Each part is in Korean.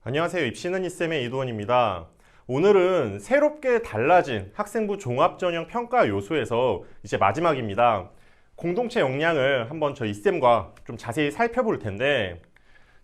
안녕하세요. 입시는 이쌤의 이도원입니다. 오늘은 새롭게 달라진 학생부 종합전형 평가 요소에서 이제 마지막입니다. 공동체 역량을 한번 저 이쌤과 좀 자세히 살펴볼 텐데,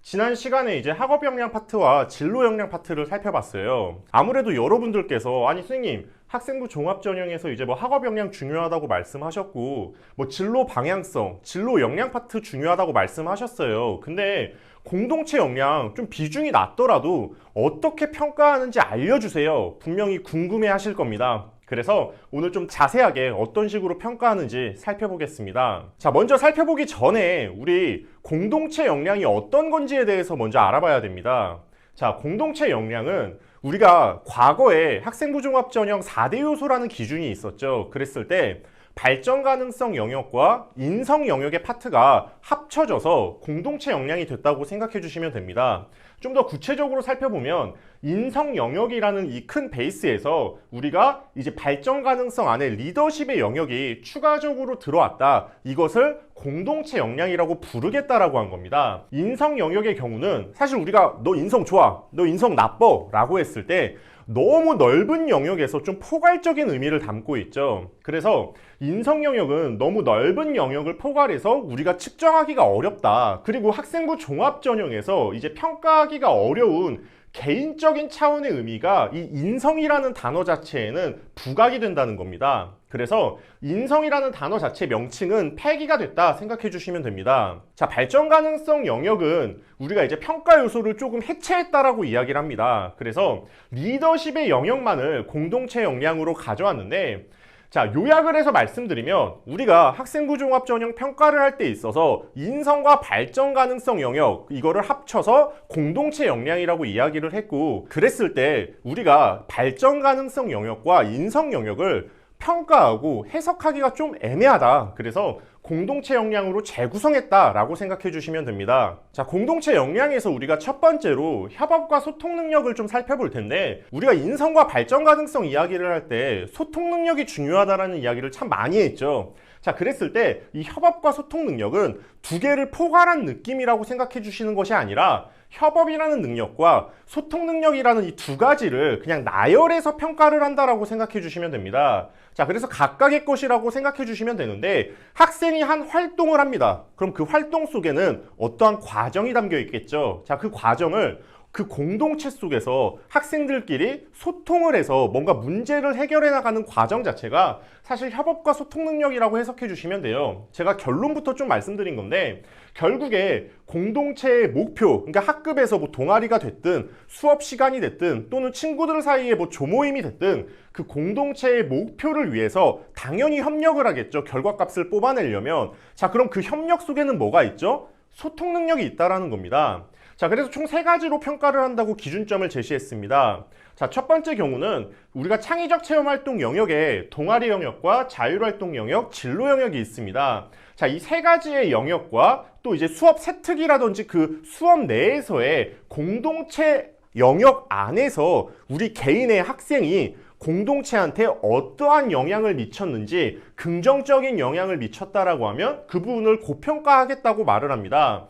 지난 시간에 이제 학업 역량 파트와 진로 역량 파트를 살펴봤어요. 아무래도 여러분들께서 아니 선생님 학생부 종합전형에서 이제 뭐 학업 역량 중요하다고 말씀하셨고 뭐 진로 방향성, 진로 역량 파트 중요하다고 말씀하셨어요. 근데 공동체 역량 좀 비중이 낮더라도 어떻게 평가하는지 알려주세요. 분명히 궁금해 하실 겁니다. 그래서 오늘 좀 자세하게 어떤 식으로 평가하는지 살펴보겠습니다. 자, 먼저 살펴보기 전에 우리 공동체 역량이 어떤 건지에 대해서 먼저 알아봐야 됩니다. 자, 공동체 역량은 우리가 과거에 학생부 종합전형 4대 요소라는 기준이 있었죠. 그랬을 때 발전 가능성 영역과 인성 영역의 파트가 합쳐져서 공동체 역량이 됐다고 생각해 주시면 됩니다. 좀 더 구체적으로 살펴보면 인성 영역이라는 이 큰 베이스에서 우리가 이제 발전 가능성 안에 리더십의 영역이 추가적으로 들어왔다. 이것을 공동체 역량이라고 부르겠다라고 한 겁니다. 인성 영역의 경우는 사실 우리가 너 인성 좋아, 너 인성 나빠 라고 했을 때 너무 넓은 영역에서 좀 포괄적인 의미를 담고 있죠. 그래서 인성 영역은 너무 넓은 영역을 포괄해서 우리가 측정하기가 어렵다. 그리고 학생부 종합전형에서 이제 평가하기가 어려운 개인적인 차원의 의미가 이 인성이라는 단어 자체에는 부각이 된다는 겁니다. 그래서 인성이라는 단어 자체 명칭은 폐기가 됐다 생각해 주시면 됩니다. 자, 발전 가능성 영역은 우리가 이제 평가 요소를 조금 해체했다라고 이야기를 합니다. 그래서 리더십의 영역만을 공동체 역량으로 가져왔는데, 자, 요약을 해서 말씀드리면 우리가 학생부 종합전형 평가를 할 때 있어서 인성과 발전 가능성 영역 이거를 합쳐서 공동체 역량이라고 이야기를 했고, 그랬을 때 우리가 발전 가능성 영역과 인성 영역을 평가하고 해석하기가 좀 애매하다. 그래서 공동체 역량으로 재구성했다라고 생각해 주시면 됩니다. 자, 공동체 역량에서 우리가 첫 번째로 협업과 소통 능력을 좀 살펴볼 텐데, 우리가 인성과 발전 가능성 이야기를 할 때 소통 능력이 중요하다라는 이야기를 참 많이 했죠. 자, 그랬을 때 이 협업과 소통 능력은 두 개를 포괄한 느낌이라고 생각해 주시는 것이 아니라 협업이라는 능력과 소통 능력이라는 이 두 가지를 그냥 나열해서 평가를 한다라고 생각해 주시면 됩니다. 자, 그래서 각각의 것이라고 생각해 주시면 되는데, 학생이 한 활동을 합니다. 그럼 그 활동 속에는 어떠한 과정이 담겨 있겠죠. 자, 그 과정을 그 공동체 속에서 학생들끼리 소통을 해서 뭔가 문제를 해결해 나가는 과정 자체가 사실 협업과 소통 능력이라고 해석해 주시면 돼요. 제가 결론부터 좀 말씀드린 건데, 결국에 공동체의 목표, 그러니까 학급에서 뭐 동아리가 됐든 수업 시간이 됐든 또는 친구들 사이에 뭐 조모임이 됐든 그 공동체의 목표를 위해서 당연히 협력을 하겠죠. 결과값을 뽑아내려면. 자, 그럼 그 협력 속에는 뭐가 있죠? 소통 능력이 있다라는 겁니다. 자, 그래서 총 세 가지로 평가를 한다고 기준점을 제시했습니다. 자, 첫 번째 경우는 우리가 창의적 체험 활동 영역에 동아리 영역과 자율활동 영역, 진로 영역이 있습니다. 자, 이 세 가지의 영역과 또 이제 수업 세특이라든지 그 수업 내에서의 공동체 영역 안에서 우리 개인의 학생이 공동체한테 어떠한 영향을 미쳤는지 긍정적인 영향을 미쳤다라고 하면 그 부분을 고평가하겠다고 말을 합니다.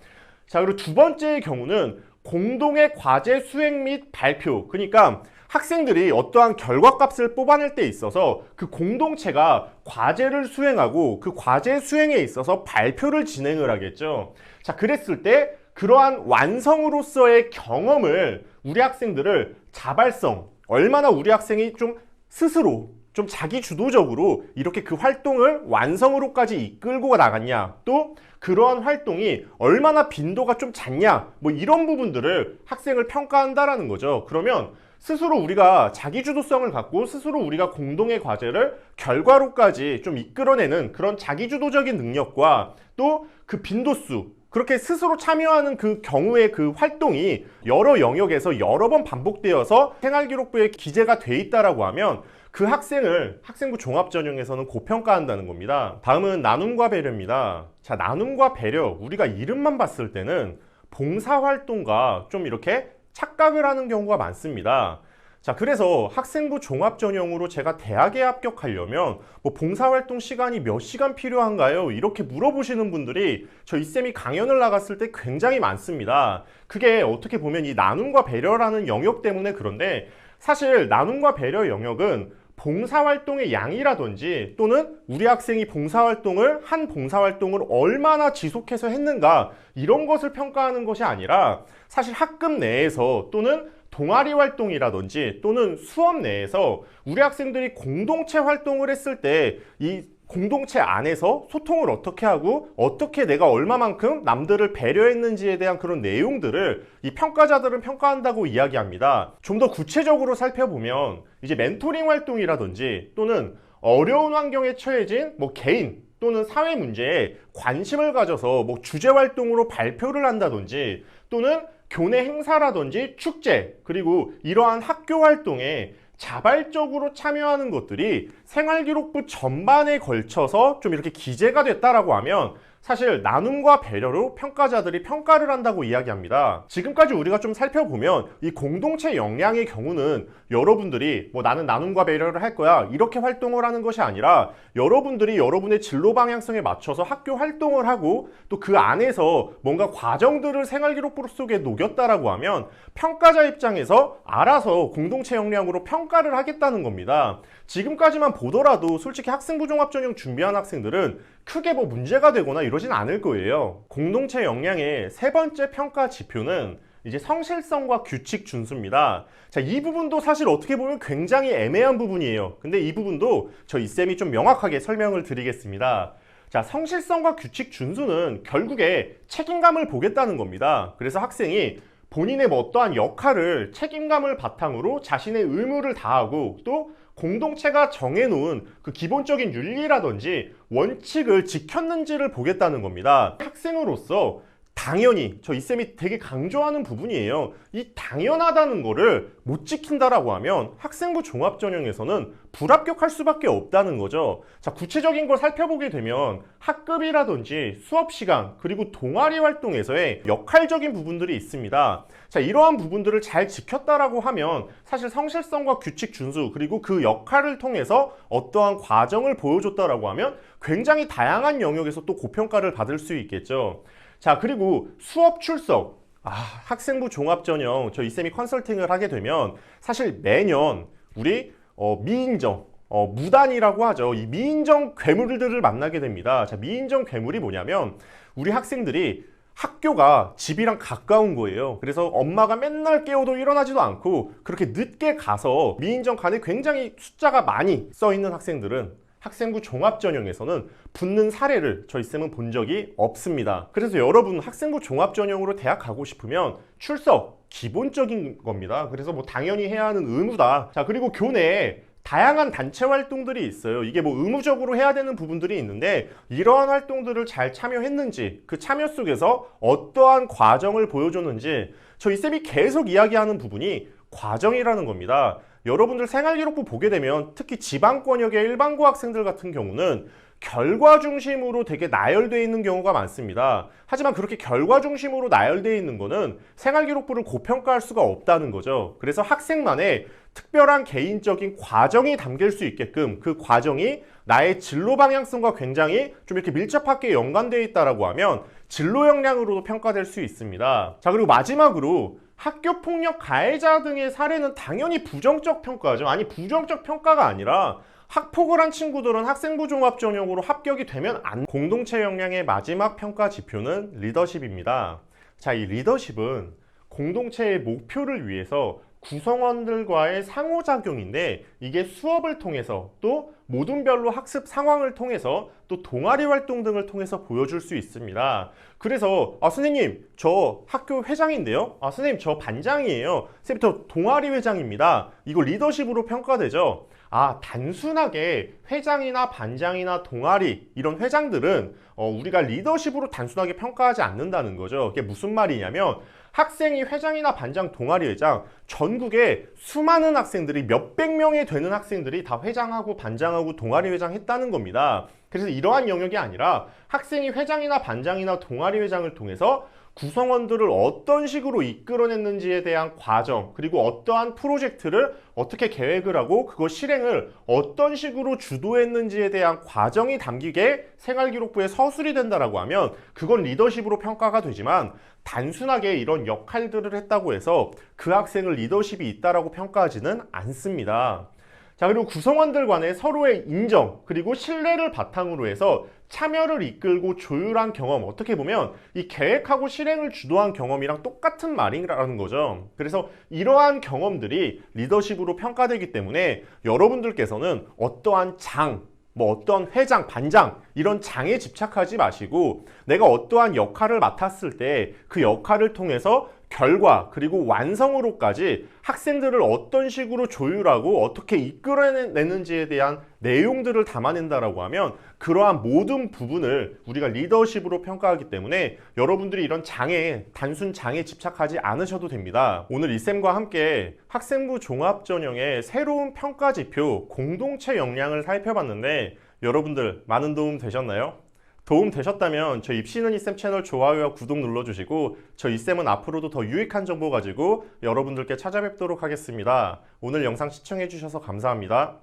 자, 그리고 두 번째의 경우는 공동의 과제 수행 및 발표, 그러니까 학생들이 어떠한 결과값을 뽑아낼 때 있어서 그 공동체가 과제를 수행하고 그 과제 수행에 있어서 발표를 진행을 하겠죠. 자, 그랬을 때 그러한 완성으로서의 경험을 우리 학생들을 자발성, 얼마나 우리 학생이 좀 스스로 좀 자기 주도적으로 이렇게 그 활동을 완성으로까지 이끌고 나갔냐, 또 그러한 활동이 얼마나 빈도가 좀 잦냐, 뭐 이런 부분들을 학생을 평가한다라는 거죠. 그러면 스스로 우리가 자기 주도성을 갖고 스스로 우리가 공동의 과제를 결과로까지 좀 이끌어내는 그런 자기 주도적인 능력과 또 그 빈도수, 그렇게 스스로 참여하는 그 경우의 그 활동이 여러 영역에서 여러 번 반복되어서 생활기록부에 기재가 돼 있다라고 하면 그 학생을 학생부 종합전형에서는 고평가한다는 겁니다. 다음은 나눔과 배려입니다. 자, 나눔과 배려, 우리가 이름만 봤을 때는 봉사활동과 좀 이렇게 착각을 하는 경우가 많습니다. 자, 그래서 학생부 종합전형으로 제가 대학에 합격하려면 뭐 봉사활동 시간이 몇 시간 필요한가요? 이렇게 물어보시는 분들이 저희 쌤이 강연을 나갔을 때 굉장히 많습니다. 그게 어떻게 보면 이 나눔과 배려라는 영역 때문에 그런데 사실 나눔과 배려 영역은 봉사활동의 양이라든지 또는 우리 학생이 한 봉사활동을 얼마나 지속해서 했는가 이런 것을 평가하는 것이 아니라 사실 학급 내에서 또는 동아리 활동이라든지 또는 수업 내에서 우리 학생들이 공동체 활동을 했을 때 이 공동체 안에서 소통을 어떻게 하고 어떻게 내가 얼마만큼 남들을 배려했는지에 대한 그런 내용들을 이 평가자들은 평가한다고 이야기합니다. 좀 더 구체적으로 살펴보면 이제 멘토링 활동이라든지 또는 어려운 환경에 처해진 뭐 개인 또는 사회 문제에 관심을 가져서 뭐 주제 활동으로 발표를 한다든지 또는 교내 행사라든지 축제 그리고 이러한 학교 활동에 자발적으로 참여하는 것들이 생활기록부 전반에 걸쳐서 좀 이렇게 기재가 됐다라고 하면 사실 나눔과 배려로 평가자들이 평가를 한다고 이야기합니다. 지금까지 우리가 좀 살펴보면 이 공동체 역량의 경우는 여러분들이 뭐 나는 나눔과 배려를 할 거야 이렇게 활동을 하는 것이 아니라 여러분들이 여러분의 진로 방향성에 맞춰서 학교 활동을 하고 또 그 안에서 뭔가 과정들을 생활기록부 속에 녹였다라고 하면 평가자 입장에서 알아서 공동체 역량으로 평가를 하겠다는 겁니다. 지금까지만 보더라도 솔직히 학생부 종합전형 준비한 학생들은 크게 뭐 문제가 되거나 이러진 않을 거예요. 공동체 역량의 세 번째 평가 지표는 이제 성실성과 규칙 준수입니다. 자, 이 부분도 사실 어떻게 보면 굉장히 애매한 부분이에요. 근데 이 부분도 저희 쌤이 좀 명확하게 설명을 드리겠습니다. 자, 성실성과 규칙 준수는 결국에 책임감을 보겠다는 겁니다. 그래서 학생이 본인의 뭐 어떠한 역할을 책임감을 바탕으로 자신의 의무를 다하고 또 공동체가 정해놓은 그 기본적인 윤리라든지 원칙을 지켰는지를 보겠다는 겁니다. 학생으로서 당연히 저 이 쌤이 되게 강조하는 부분이에요. 이 당연하다는 거를 못 지킨다라고 하면 학생부 종합전형에서는 불합격할 수밖에 없다는 거죠. 자, 구체적인 걸 살펴보게 되면 학급이라든지 수업시간 그리고 동아리 활동에서의 역할적인 부분들이 있습니다. 자, 이러한 부분들을 잘 지켰다라고 하면 사실 성실성과 규칙 준수 그리고 그 역할을 통해서 어떠한 과정을 보여줬다라고 하면 굉장히 다양한 영역에서 또 고평가를 받을 수 있겠죠. 자, 그리고 수업 출석. 학생부 종합전형 저 이 쌤이 컨설팅을 하게 되면 사실 매년 우리 미인정 무단이라고 하죠. 이 미인정 괴물들을 만나게 됩니다. 자, 미인정 괴물이 뭐냐면 우리 학생들이 학교가 집이랑 가까운 거예요. 그래서 엄마가 맨날 깨워도 일어나지도 않고 그렇게 늦게 가서 미인정 칸에 굉장히 숫자가 많이 써 있는 학생들은 학생부 종합전형에서는 붙는 사례를 저희 쌤은 본 적이 없습니다. 그래서 여러분 학생부 종합전형으로 대학 가고 싶으면 출석 기본적인 겁니다. 그래서 뭐 당연히 해야 하는 의무다. 자, 그리고 교내에 다양한 단체 활동들이 있어요. 이게 뭐 의무적으로 해야 되는 부분들이 있는데 이러한 활동들을 잘 참여했는지 그 참여 속에서 어떠한 과정을 보여줬는지 저희 쌤이 계속 이야기하는 부분이 과정이라는 겁니다. 여러분들 생활기록부 보게 되면 특히 지방권역의 일반고 학생들 같은 경우는 결과 중심으로 되게 나열되어 있는 경우가 많습니다. 하지만 그렇게 결과 중심으로 나열되어 있는 거는 생활기록부를 고평가할 수가 없다는 거죠. 그래서 학생만의 특별한 개인적인 과정이 담길 수 있게끔 그 과정이 나의 진로 방향성과 굉장히 좀 이렇게 밀접하게 연관되어 있다라고 하면 진로 역량으로도 평가될 수 있습니다. 자, 그리고 마지막으로 학교폭력 가해자 등의 사례는 당연히 부정적 평가죠. 아니, 부정적 평가가 아니라 학폭을 한 친구들은 학생부 종합전형으로 합격이 되면 공동체 역량의 마지막 평가 지표는 리더십입니다. 자, 이 리더십은 공동체의 목표를 위해서 구성원들과의 상호작용인데 이게 수업을 통해서 또 모둠별로 학습 상황을 통해서 또 동아리 활동 등을 통해서 보여줄 수 있습니다. 그래서 선생님 저 학교 회장인데요. 선생님 저 반장이에요. 선생님 저 동아리 회장입니다. 이거 리더십으로 평가되죠. 단순하게 회장이나 반장이나 동아리 이런 회장들은 우리가 리더십으로 단순하게 평가하지 않는다는 거죠. 이게 무슨 말이냐면 학생이 회장이나 반장, 동아리 회장 전국에 수많은 학생들이 몇백 명이 되는 학생들이 다 회장하고 반장하고 동아리 회장 했다는 겁니다. 그래서 이러한 영역이 아니라 학생이 회장이나 반장이나 동아리 회장을 통해서 구성원들을 어떤 식으로 이끌어냈는지에 대한 과정, 그리고 어떠한 프로젝트를 어떻게 계획을 하고 그거 실행을 어떤 식으로 주도했는지에 대한 과정이 담기게 생활기록부에 서술이 된다라고 하면 그건 리더십으로 평가가 되지만, 단순하게 이런 역할들을 했다고 해서 그 학생을 리더십이 있다라고 평가하지는 않습니다. 자, 그리고 구성원들 간의 서로의 인정 그리고 신뢰를 바탕으로 해서 참여를 이끌고 조율한 경험, 어떻게 보면 이 계획하고 실행을 주도한 경험이랑 똑같은 말이라는 거죠. 그래서 이러한 경험들이 리더십으로 평가되기 때문에 여러분들께서는 어떠한 어떤 회장, 반장 이런 장에 집착하지 마시고, 내가 어떠한 역할을 맡았을 때 그 역할을 통해서 결과 그리고 완성으로까지 학생들을 어떤 식으로 조율하고 어떻게 이끌어내는지에 대한 내용들을 담아낸다라고 하면 그러한 모든 부분을 우리가 리더십으로 평가하기 때문에 여러분들이 이런 단순 장에 집착하지 않으셔도 됩니다. 오늘 이쌤과 함께 학생부 종합전형의 새로운 평가 지표 공동체 역량을 살펴봤는데 여러분들 많은 도움 되셨나요? 도움 되셨다면 저 입시는 이쌤 채널 좋아요와 구독 눌러주시고, 저 이쌤은 앞으로도 더 유익한 정보 가지고 여러분들께 찾아뵙도록 하겠습니다. 오늘 영상 시청해주셔서 감사합니다.